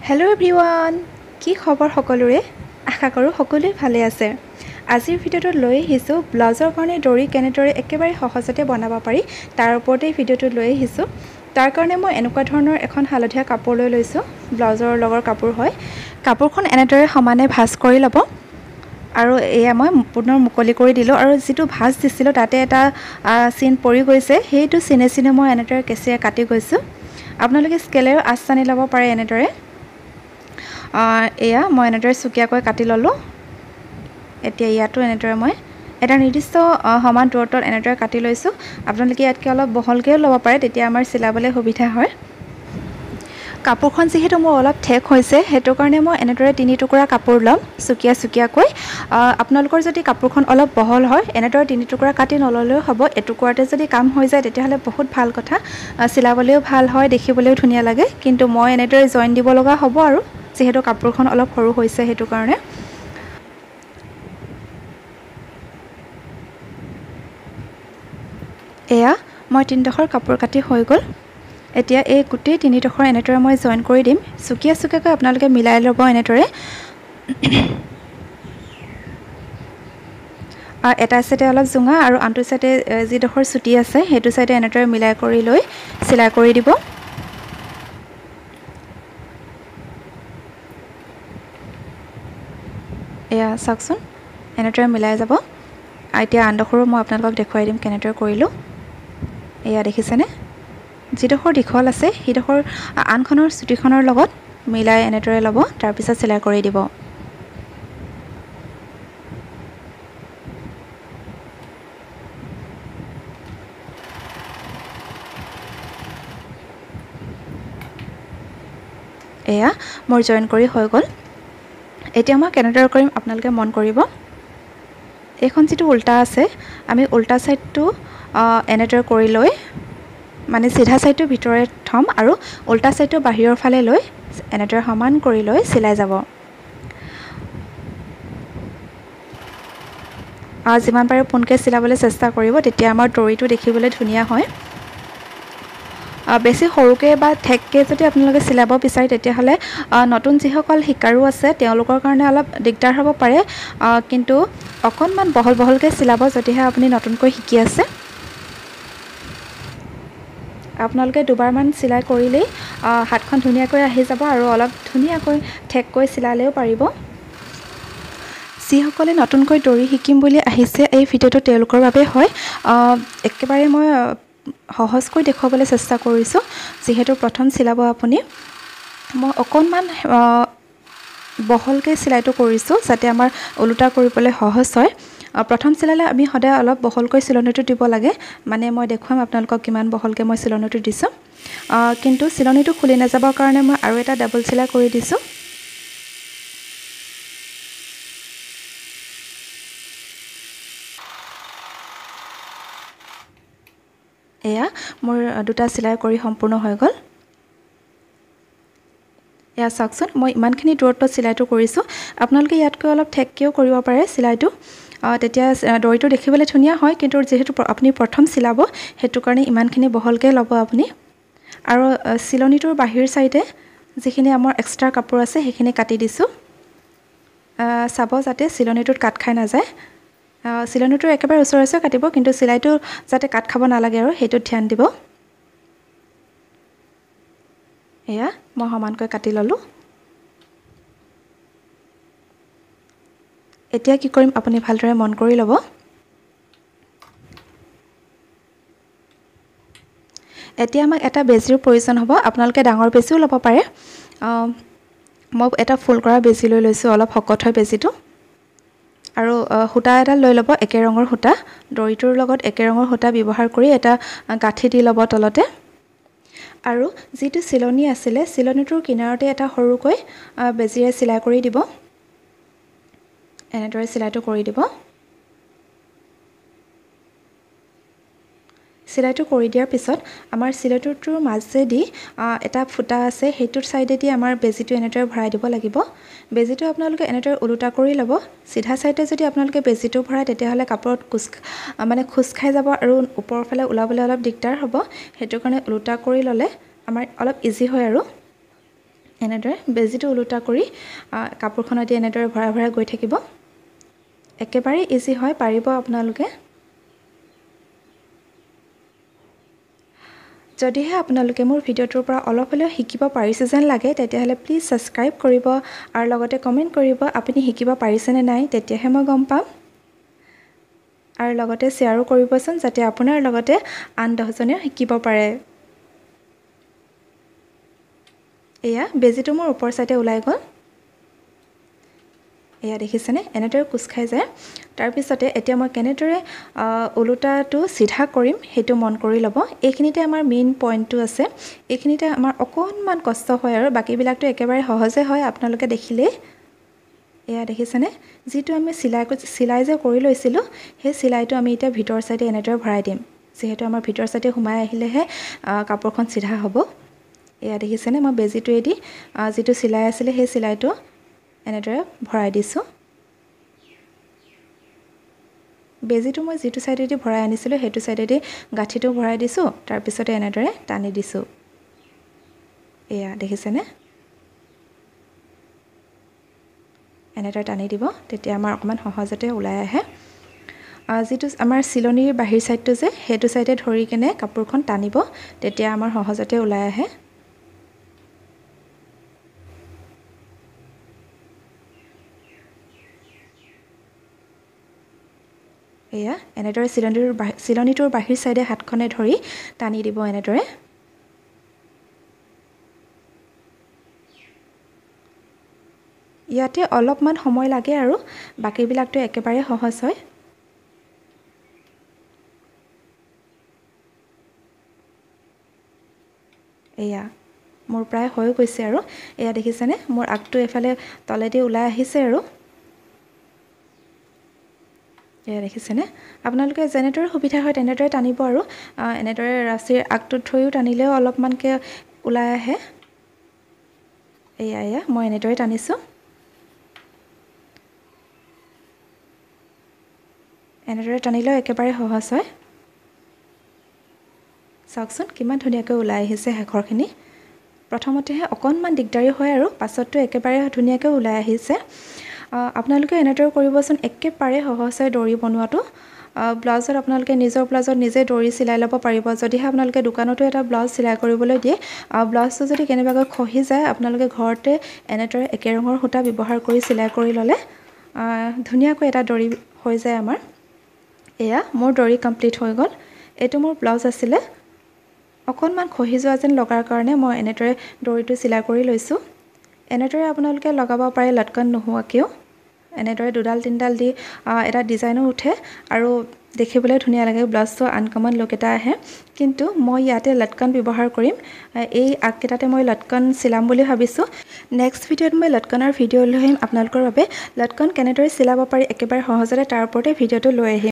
Hello' everyone, কি খবৰ সকলোৰে? আশা কৰোঁ সকলোৱে ভালে আছে। আজিৰ ভিডিঅ'টোত লৈ আহিছোঁ ব্লাউজৰ কাৰণে দৰি কেনেদৰে একেবাৰে সহজতে বনাব পাৰি তাৰ ওপৰতে ভিডিঅ'টো লৈ আহিছোঁ। তাৰ কাৰণে মই এনেকুৱা ধৰণৰ এখন হালধীয়া কাপোৰ লৈ লৈছোঁ। ব্লাউজৰ লগৰ কাপোৰ হয়। কাপোৰখন এনেদৰে সমানে ভাঁজ কৰি ল'ব আৰু এয়া মই পুনৰ মুকলি কৰি দিলোঁ আৰু যিটো ভাঁজ দিছিলোঁ তাতে এটা চিন পৰি গৈছে, সেইটো চিনে মই এনেদৰে কেঁচিৰে কাটি গৈছোঁ। আপোনালোকে স্কেলেৰেও আঁচ টানি ল'ব পাৰে এনেদৰে। এয়া মই এনেদৰে চুকীয়াকৈ কাটি ল'লোঁ। এতিয়া ইয়াতো এনেদৰে মই এটা নিৰ্দিষ্ট সমান দূৰত্বত এনেদৰে কাটি লৈছোঁ। আপোনালোকে ইয়াতকৈ অলপ বহলকৈও ল'ব পাৰে, তেতিয়া আমাৰ চিলাবলৈ সুবিধা হয়। কাপোৰখন যিহেতু মোৰ অলপ ঠেক হৈছে, সেইটো কাৰণে মই এনেদৰে 3 টুকুৰা কাপোৰ ল'ম চুকীয়াকৈ। আপোনালোকৰ যদি কাপোৰখন অলপ বহল হয়, এনেদৰে 3 টুকুৰা কাটি নল'লেও হ'ব। এটুকুৰাতে যদি কাম হৈ যায় তেতিয়াহ'লে বহুত ভাল কথা, চিলাবলৈও ভাল হয়, দেখিবলৈও ধুনীয়া লাগে। কিন্তু মই এনেদৰে জইন দিব লগা হ'ব আৰু যিহেতু কাপোৰখন অলপ সৰু হৈছে সেইটো কাৰণে। এয়া মই 3ডোখৰ কাপোৰ কাটি হৈ গ'ল। এতিয়া এই গোটেই 3ডোখৰ এনেদৰে মই জইন কৰি দিম। চুকীয়াকৈ আপোনালোকে মিলাই ল'ব এনেদৰে। এটা চাইডে অলপ জোঙা আৰু আনটো চাইডে যিডোখৰ চুটি আছে সেইটো চাইডে এনেদৰে মিলাই কৰি লৈ চিলাই কৰি দিব। এয়া চাওকচোন, এনেদৰে মিলাই যাব। এতিয়া আনডোখৰো মই আপোনালোকক দেখুৱাই দিম কেনেদৰে কৰিলোঁ। এয়া দেখিছেনে, যিডোখৰ দীঘল আছে সেইডোখৰ আনখনৰ চুটিখনৰ লগত মিলাই এনেদৰে ল'ব, তাৰপিছত চিলাই কৰি দিব। এয়া মোৰ জইন কৰি হৈ গ'ল। এতিয়া মই কেনেদৰে কৰিম আপোনালোকে মন কৰিব। এইখন যিটো উল্টা আছে, আমি উল্টা ছাইডটো এনেদৰে কৰি লৈ মানে চিধা ছাইডটো ভিতৰে থ'ম আৰু উল্টা ছাইডটো বাহিৰৰ ফালে লৈ এনেদৰে সমান কৰি লৈ চিলাই যাব। যিমান পাৰে পোনকৈ চিলাবলৈ চেষ্টা কৰিব, তেতিয়া আমাৰ দৰিটো দেখিবলৈ ধুনীয়া হয়। বেছি সৰুকৈ বা ঠেককৈ যদি আপোনালোকে চিলাব বিচাৰে তেতিয়াহ'লে নতুন যিসকল শিকাৰু আছে তেওঁলোকৰ কাৰণে অলপ দিগদাৰ হ'ব পাৰে, কিন্তু অকণমান বহলকৈ চিলাব যদিহে আপুনি নতুনকৈ শিকি আছে। আপোনালোকে দুবাৰমান চিলাই কৰিলেই হাতখন ধুনীয়াকৈ আহি যাব আৰু অলপ ধুনীয়াকৈ ঠেককৈ চিলালেও পাৰিব। যিসকলে নতুনকৈ দৰি শিকিম বুলি আহিছে, এই ভিডিঅ'টো তেওঁলোকৰ বাবে হয়। একেবাৰে মই সহজকৈ দেখুৱাবলৈ চেষ্টা কৰিছোঁ। যিহেতু প্ৰথম চিলাব আপুনি, মই অকণমান বহলকৈ চিলাইটো কৰিছোঁ যাতে আমাৰ ওলোটা কৰিবলৈ সহজ হয়। প্ৰথম চিলালে আমি সদায় অলপ বহলকৈ চিলনিটো দিব লাগে, মানে মই দেখুৱাম আপোনালোকক কিমান বহলকৈ মই চিলনিটো দিছোঁ। কিন্তু চিলনিটো খুলি নাযাবৰ কাৰণে মই আৰু এটা ডাবল চিলাই কৰি দিছোঁ। এয়া মোৰ দুটা চিলাই কৰি সম্পূৰ্ণ হৈ গ'ল। এয়া চাওকচোন, মই ইমানখিনি দূৰত্বত চিলাইটো কৰিছোঁ। আপোনালোকে ইয়াতকৈ অলপ ঠেককৈও কৰিব পাৰে চিলাইটো, তেতিয়া দৰিটো দেখিবলৈ ধুনীয়া হয়। কিন্তু যিহেতু আপুনি প্ৰথম চিলাব, সেইটো কাৰণে ইমানখিনি বহলকৈ ল'ব আপুনি। আৰু চিলনিটোৰ বাহিৰ চাইডে যিখিনি আমাৰ এক্সট্ৰা কাপোৰ আছে সেইখিনি কাটি দিছোঁ। চাব যাতে চিলনিটোত কাট খাই নাযায়। চিলনিটোৰ একেবাৰে ওচৰে কাটিব, কিন্তু চিলাইটো যাতে কাট খাব নালাগে আৰু সেইটোত ধ্যান দিব। এয়া মই সমানকৈ কাটি ল'লোঁ। এতিয়া কি কৰিম আপুনি ভালদৰে মন কৰি ল'ব। এতিয়া আমাক এটা বেজিৰ প্ৰয়োজন হ'ব। আপোনালোকে ডাঙৰ বেজিও ল'ব পাৰে। মই এটা ফুল কৰা বেজি লৈ লৈছোঁ, অলপ শকত হয় বেজিটো। আৰু সূতা এডাল লৈ ল'ব, একে ৰঙৰ সূতা। দৰিটোৰ লগত একে ৰঙৰ সূতা ব্যৱহাৰ কৰি এটা গাঁঠি দি ল'ব তলতে। আৰু যিটো চিলনি আছিলে, চিলনিটোৰ কিনাৰতে এটা সৰুকৈ বেজিৰে চিলাই কৰি দিব। এনেদৰে চিলাইটো কৰি দিব। চিলাইটো কৰি দিয়াৰ পিছত আমাৰ চিলনিটোৰ মাজেদি এটা ফুটা আছে, সেইটোৰ চাইডেদি আমাৰ বেজিটো এনেদৰে ভৰাই দিব লাগিব। বেজিটো আপোনালোকে এনেদৰে ওলোটা কৰি ল'ব। চিধা চাইডে যদি আপোনালোকে বেজিটো ভৰাই তেতিয়াহ'লে কাপোৰত খোজ খাই যাব আৰু ওপৰৰ ফালে ওলাবলৈ অলপ দিগদাৰ হ'ব। সেইটো কাৰণে ওলোটা কৰি ল'লে আমাৰ অলপ ইজি হয় আৰু। এনেদৰে বেজিটো ওলোটা কৰি কাপোৰখনত এনেদৰে ভৰাই ভৰাই গৈ থাকিব একেবাৰে ইজি হয় পাৰিব আপোনালোকে যদিহে আপোনালোকে মোৰ ভিডিঅ'টোৰ পৰা অলপ হ'লেও শিকিব পাৰিছে যেন লাগে তেতিয়াহ'লে প্লিজ ছাবস্ক্ৰাইব কৰিব আৰু লগতে কমেণ্ট কৰিব আপুনি শিকিব পাৰিছেনে নাই তেতিয়াহে মই গম পাম আৰু লগতে শ্বেয়াৰো কৰিবচোন যাতে আপোনাৰ লগতে আন 10জনেও শিকিব পাৰে এয়া বেজিটো মোৰ ওপৰ চাইডে ওলাই গ'ল এয়া দেখিছেনে এনেদৰে কোচ খাই যায় তাৰপিছতে এতিয়া মই কেনেদৰে ওলোটাটো চিধা কৰিম সেইটো মন কৰি ল'ব এইখিনিতে আমাৰ মেইন পইণ্টটো আছে এইখিনিতে আমাৰ অকণমান কষ্ট হয় আৰু বাকীবিলাকতো একেবাৰে সহজে হয় আপোনালোকে দেখিলেই এয়া দেখিছেনে যিটো আমি চিলাই যে কৰি লৈছিলোঁ সেই চিলাইটো আমি এতিয়া ভিতৰ চাইডে এনেদৰে ভৰাই দিম যিহেতু আমাৰ ভিতৰ চাইডে সোমাই আহিলেহে কাপোৰখন চিধা হ'ব এয়া দেখিছেনে মই বেজিটোৱেদি যিটো চিলাই আছিলে সেই চিলাইটো এনেদৰে ভৰাই দিছোঁ বেজিটো মই যিটো চাইডেদি ভৰাই আনিছিলোঁ সেইটো চাইডেদি গাঁঠিটো ভৰাই দিছোঁ তাৰপিছতে এনেদৰে টানি দিছোঁ এয়া দেখিছেনে এনেদৰে টানি দিব তেতিয়া আমাৰ অকণমান সহজতে ওলাই আহে যিটো আমাৰ চিলনিৰ বাহিৰ চাইডটো যে সেইটো চাইডে ধৰি কেনে কাপোৰখন টানিব তেতিয়া আমাৰ সহজতে ওলাই আহে এয়া এনেদৰে চিলনিটোৰ বাহিৰ চাইডে হাতখনে ধৰি টানি দিব এনেদৰে ইয়াতে অলপমান সময় লাগে আৰু বাকীবিলাকতো একেবাৰে সহজ হয় এয়া মোৰ প্ৰায় হৈ গৈছে আৰু এয়া দেখিছেনে মোৰ আগটো এফালে তলেদি ওলাই আহিছে আৰু এয়া দেখিছেনে আপোনালোকে যেনেদৰে সুবিধা হয় তেনেদৰে টানিব আৰু এনেদৰে ৰাছীৰ আগটোত থৈও টানিলেও অলপমানকৈ ওলাই আহে এয়া মই এনেদৰে টানিছোঁ এনেদৰে টানিলেও একেবাৰে সহজ হয় চাওকচোন কিমান ধুনীয়াকৈ ওলাই আহিছে শেষৰখিনি প্ৰথমতেহে অকণমান দিগদাৰী হয় আৰু পাছততো একেবাৰে ধুনীয়াকৈ ওলাই আহিছে আপোনালোকে এনেদৰে কৰিবচোন একেবাৰে সহজ হয় দৰি বনোৱাটো ব্লাউজত আপোনালোকে নিজৰ ব্লাউজত নিজে দৰি চিলাই ল'ব পাৰিব যদিহে আপোনালোকে দোকানতো এটা ব্লাউজ চিলাই কৰিবলৈ দিয়ে ব্লাউজটো যদি কেনেবাকৈ খহি যায় আপোনালোকে ঘৰতে এনেদৰে একে ৰঙৰ সূতা ব্যৱহাৰ কৰি চিলাই কৰি ল'লে ধুনীয়াকৈ এটা দৰি হৈ যায় আমাৰ এয়া মোৰ দৰি কমপ্লিট হৈ গ'ল এইটো মোৰ ব্লাউজ আছিলে অকণমান খহি যোৱা যেন লগাৰ কাৰণে মই এনেদৰে দৰিটো চিলাই কৰি লৈছোঁ এনেদৰে আপোনালোকে লগাব পাৰে লটকন নোহোৱাকৈও এনেদৰে দুডাল তিনিডাল দি এটা ডিজাইনো উঠে আৰু দেখিবলৈ ধুনীয়া লাগে ব্লাউজটো আনকমন লুক এটা আহে কিন্তু মই ইয়াতে লটকন ব্যৱহাৰ কৰিম এই আগকেইটাতে মই লটকন চিলাম বুলি ভাবিছোঁ নেক্সট ভিডিঅ'ত মই লটকনৰ ভিডিঅ' লৈ আহিম আপোনালোকৰ বাবে লটকন কেনেদৰে চিলাব পাৰি একেবাৰে সহজতে তাৰ ওপৰতে ভিডিঅ'টো লৈ আহিম